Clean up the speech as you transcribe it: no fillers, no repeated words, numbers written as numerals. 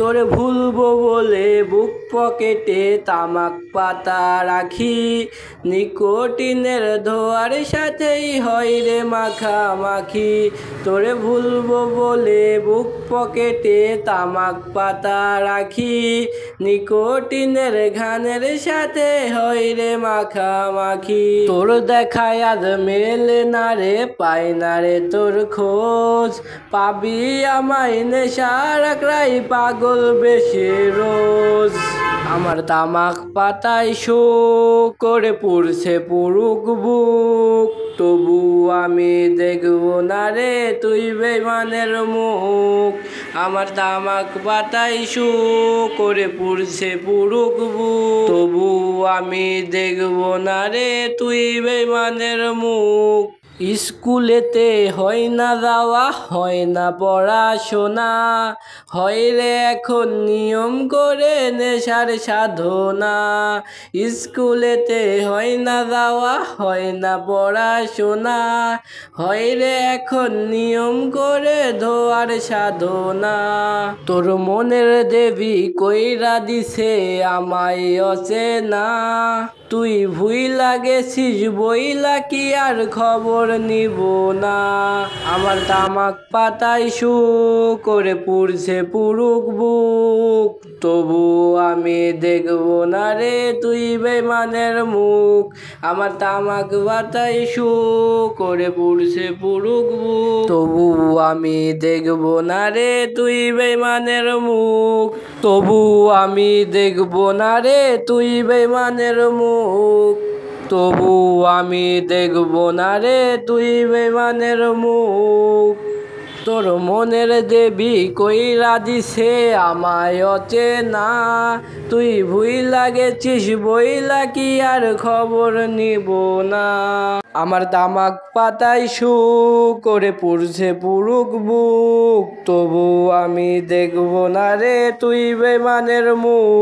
তোরে ভুলবো বলে বুক পকেটে তামাক পাতা রাখি, নিকোটিনের ধোঁয়ার সাথেই হয় রে মাখামাখি। তোরে ভুলবো বলে বুক পকেটে তামাক পাতা রাখি, নিকোটিনের ঘ্রাণের সাথে হয় রে মাখামাখি। তোর দেখায় আজ মেলে না রে, পাই না রে তোর খোঁজ, পাবি আমায় নেশার আখড়াই পাগল বেশি রোজ। আমার তামাক পাতায় শোক করে পুড়ছে পুরুক বুক, তবু আমি দেখবো না রে তুই বেঈমানের মুখ। আমার তামাক পাতায় শোক করে পুড়ছে পুরুক বুক, তবু আমি দেখবো না রে তুই বেঈমানের মুখ। স্কুলেতে হয় না যাওয়া, হয় না পড়াশোনা, হয় রে এখন নিয়ম করে নেশার সাধনা। স্কুলেতে হয় না যাওয়া, হয় না পড়াশোনা, হয় রে এখন নিয়ম করে ধোয়ার সাধনা। তোর মনের দেবী কইরা দিছে আমায় অচেনা, তুই ভুইলা গেছিস বইলা কি আর খবর নিব না। আমার তামাক পাতায় শোক করে পুড়ছে পুরুক বুক, তবু আমি দেখবো না রে তুই বেঈমানের মুখ। আমার তামাক পাতায় শোক করে পুড়ছে পুরুক বুক, তবু আমি দেখবো না রে তুই বেঈমানের মুখ। তবু আমি দেখবো না রে তুই বেঈমানের মুখ, তবু আমি দেখবো না রে তুই বেঈমানের মুখ। তোর মনের দেবী কইরা দিছে আমায় অচেনা, তুই ভুইলা গেছিস বইলা কি আর খবর নিব না। আমার তামাক পাতায় শোক করে পুড়ছে পুরুক বুক, তবু আমি দেখবো না রে তুই বেঈমানের মুখ।